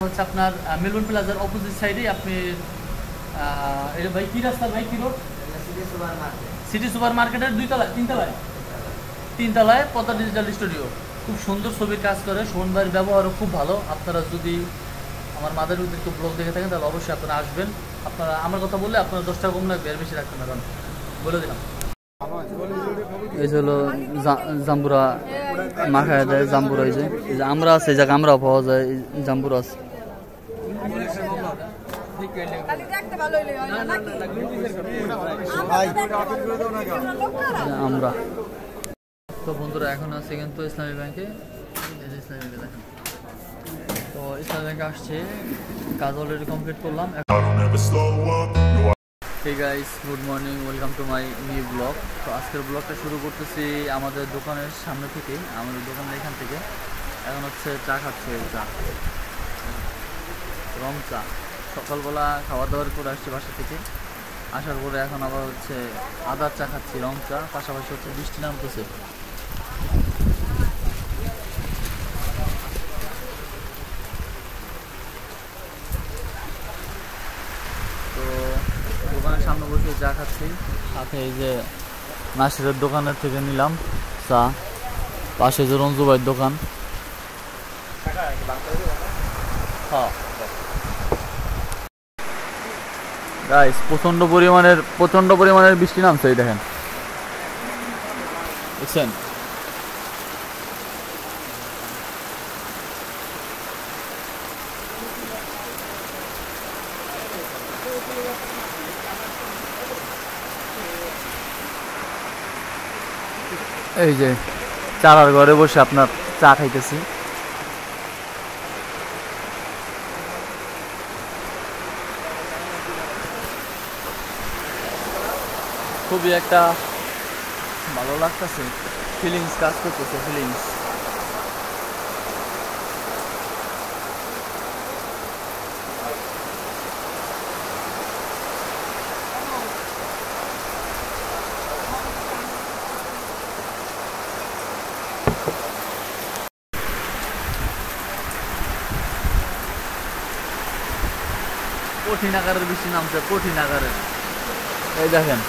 হচ্ছে আপনার মেলবোর্ন প্লাজার অপোজিট সাইডে আপনি এটা ভাই কি রাস্তা ভাই কি রোড সিটি সুপার মার্কেটের তিনতলায় পদ্মা ডিজিটাল স্টুডিও। খুব সুন্দর ছবির কাজ করে, শোভন ভাইয়ের ব্যবহারও খুব ভালো। আপনারা যদি আমার মাদার উদ্যোগ ব্লগ দেখে থাকেন তাহলে অবশ্যই আপনারা আসবেন। আপনারা আমার কথা বললে আপনারা 10 টাকা কম লাগবে, এর বেশি রাখবেন না, বলে দিলাম। এই যে হলো জাম্বুরা মাখায় দেয়, জাম্বুরা এই যে আমরা আছে, এই জায়গা আমরা পাওয়া যায়, জাম্বুরা আছে আমরা। তো বন্ধুরা এখন আছে কিন্তু ইসলামী ব্যাংকে, ইসলামী ব্যাংকে দেখেন। তো ইসলামী ব্যাংকে আসছে, কাজ অলরেডি কমপ্লিট করলাম। Hey guys, good morning, welcome to my new vlog. তো আজকের ব্লগটা শুরু করতেছি আমাদের দোকানের সামনে থেকে, আমাদের দোকানের এখান থেকে। এখন হচ্ছে চা খাচ্ছে, চা রং চা। সকালবেলা খাওয়া দাওয়ার করে আসছি বাসা থেকে, আসার পরে এখন আবার হচ্ছে আদার চা খাচ্ছি, রং চা। পাশাপাশি হচ্ছে বৃষ্টি নামতেছে। তো দোকানের সামনে বসে চা খাচ্ছি, সাথে এই যে নাসিরের দোকানের থেকে নিলাম চা, পাশে যে রঞ্জু ভাইয়ের দোকান। গাইস প্রচন্ড পরিমাণের বৃষ্টি নামছে, এই দেখেন, বুঝছেন? এই যে চারার ঘরে বসে আপনার চা খাইতেছি। খুবই একটা ভালো লাগতেছে, ফিলিংস কাজ করতেছে, ফিলিংস। কঠিন আকারের বৃষ্টি নামছে, কঠিন আকারের। এই দেখেন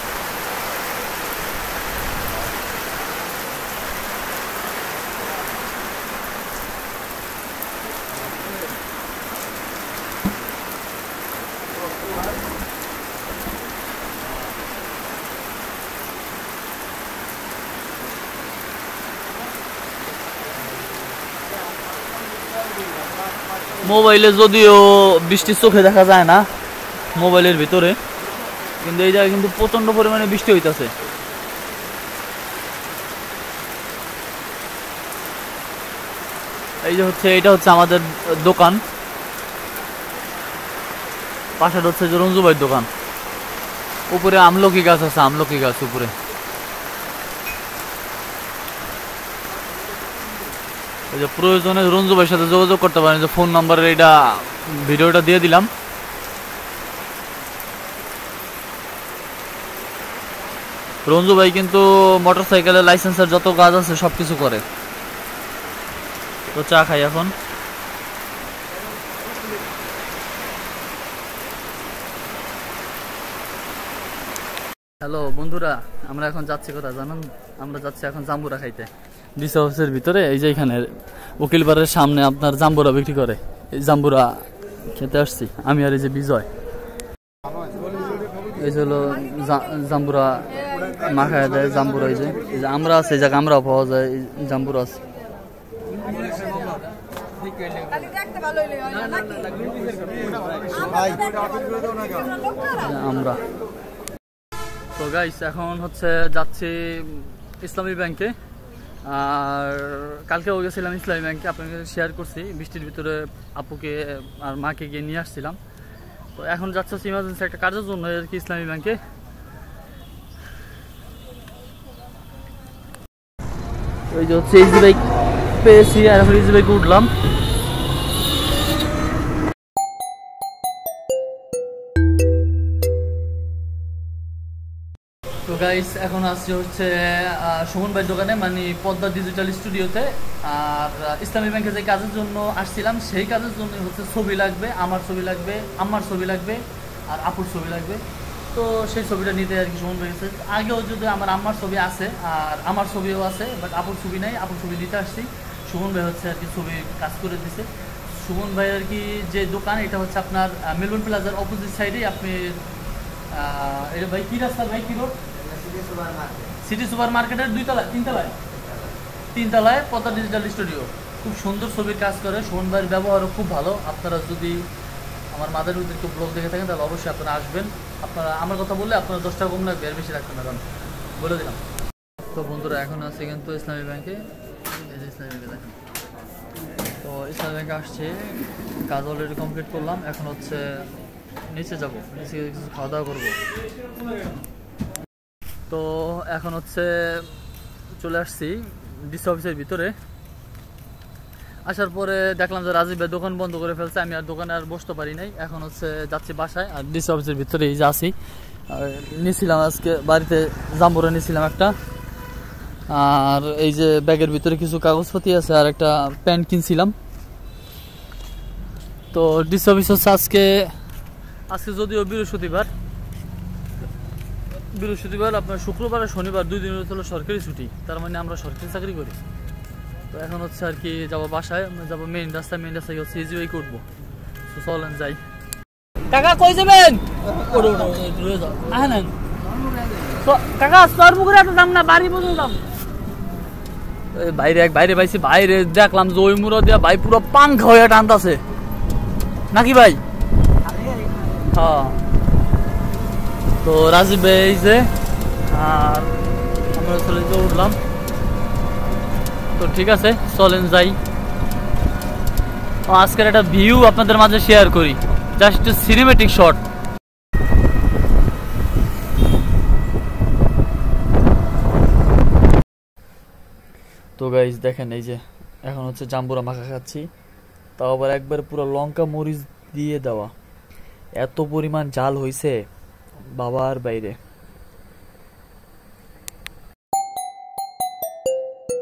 মোবাইলে যদিও বৃষ্টি চোখে দেখা যায় না, মোবাইলের ভিতরে, কিন্তু এই জায়গায় কিন্তু প্রচন্ড পরিমাণে বৃষ্টি হইতাছে। এই যে হচ্ছে, এটা হচ্ছে আমাদের দোকান, পাশে হচ্ছে যে রঞ্জু ভাইয়ের দোকান। উপরে আমলকি গাছ আছে, আমলকি গাছ উপরে। এই যে প্রয়োজনে রঞ্জু ভাইয়ের সাথে যোগাযোগ করতে পারেন, যে ফোন নাম্বারের এটা ভিডিওটা দিয়ে দিলাম। রঞ্জু ভাই কিন্তু মোটরসাইকেলের লাইসেন্সের যত কাজ আছে সবকিছু করে। তো চা খাই এখন। হ্যালো বন্ধুরা, আমরা এখন যাচ্ছি কোথায় জানেন? আমরা যাচ্ছি এখন জাম্বুরা খাইতে, ডিস হাউসের ভিতরে। এই যে এখানে উকিলবারের সামনে আপনার জাম্বুরা বিক্রি করে, এই জাম্বুরা খেতে আসছি আমি আর এই যে বিজয়। এই যে হলো জাম্বুরা মাখায় দেয়, জাম্বুরা এই যে আমরা আছে, এই জায়গা আমরা পাওয়া যায়, জাম্বুরা আছে আমরা। তো গাইস এখন হচ্ছে যাচ্ছি ইসলামী ব্যাংকে, আর কালকেও গেছিলাম ইসলামী ব্যাংকে, আপনাকে শেয়ার করছি। বৃষ্টির ভিতরে আপুকে আর মাকে গিয়ে নিয়ে আসছিলাম। তো এখন যাচ্ছে ইমার্জেন্সি একটা কাজের জন্য আর কি ইসলামী ব্যাংকে। ওই যে হচ্ছে ইজি বাইক পেয়েছি, আর এখন ইজি বাইকে উঠলাম। তো গাইস এখন আসছে হচ্ছে সুমন ভাই দোকানে, মানে পদ্মা ডিজিটাল স্টুডিওতে। আর ইসলামী ব্যাংকে যে কাজের জন্য আসছিলাম সেই কাজের জন্য হচ্ছে ছবি লাগবে, আমার ছবি লাগবে, আমার ছবি লাগবে, আর আপুর ছবি লাগবে। তো সেই ছবিটা নিতে আর কি সুমন ভাই গেছে। আগেও যদি আমার আম্মার ছবি আছে আর আমার ছবিও আছে, বাট আপুর ছবি নাই, আপুর ছবি নিতে আসছি। সুমন ভাই হচ্ছে আর কি ছবি কাজ করে দিছে। সুমন ভাই আর কি যে দোকান, এটা হচ্ছে আপনার মেলবোর্ন প্লাজার অপোজিট সাইডে। আপনি এটা ভাই কি রাস্তা, ভাই কি রোড? সিটি সুপার মার্কেটের তিনতলায় পদ্মা ডিজিটাল স্টুডিও। খুব সুন্দর ছবির কাজ করে, সুমন ভাইয়ের ব্যবহারও খুব ভালো। আপনারা যদি আমার মাদার উদ্দেশ্য ব্লগ দেখে থাকেন তাহলে অবশ্যই আপনারা আসবেন। আপনারা আমার কথা বললে আপনারা 10 টাকা কম লাগবে, এর বেশি রাখবেন না, কারণ বলে দিলাম। তো বন্ধুরা এখন আছে কিন্তু ইসলামী ব্যাংকে, এই যে ইসলামী ব্যাংকে দেখেন। তো ইসলামী ব্যাংকে আসছে, কাজ অলরেডি কমপ্লিট করলাম। এখন হচ্ছে নিচে যাব, নিচে কিছু খাওয়া দাওয়া করবো। তো এখন হচ্ছে চলে আসছি ডিসি অফিসের ভিতরে। আসার পরে দেখলাম যে রাজীব ভাই দোকান বন্ধ করে ফেলছে, আমি আর দোকানে আর বসতে পারি নাই। এখন হচ্ছে যাচ্ছি বাসায়। আর ডিসি অফিসের ভিতরে এই যে আসি, নিয়েছিলাম আজকে বাড়িতে জাম্বুরা নিয়েছিলাম একটা, আর এই যে ব্যাগের ভিতরে কিছু কাগজপত্র আছে, আর একটা প্যান্ট কিনছিলাম। তো ডিসি অফিস হচ্ছে আজকে যদিও বৃহস্পতিবার আপনার শুক্রবার আর শনিবার 2 দিন হলো সরকারি ছুটি, তার মানে আমরা সরকারি চাকরি করি। তো এখন হচ্ছে আর কি যাবো বাসায়, যাবো মেইন রাস্তায় হচ্ছে ইজি ওয়ে করবো। তো চলেন যাই। কাকা কই যাবেন? কাকা সর্বপুরে একটা দাম না, বাড়ি পর্যন্ত দাম। বাইরে পাইছি, বাইরে দেখলাম যে ওই মুড়ো দিয়া ভাই পুরো পাংখা হয়ে টানতাছে নাকি ভাই? হ্যাঁ। তো রাজীব ভাই এই যে, আর আমরা চলে উঠলাম। তো ঠিক আছে চলেন যাই। আজকের একটা ভিউ আপনাদের মাঝে শেয়ার করি, জাস্ট সিনেমেটিক শট। তো গাইস দেখেন, এই যে এখন হচ্ছে জাম্বুরা মাখা খাচ্ছি, তাও আবার একবার পুরো লঙ্কা মরিচ দিয়ে দেওয়া। এত পরিমাণ ঝাল হইছে বাবার বাইরে।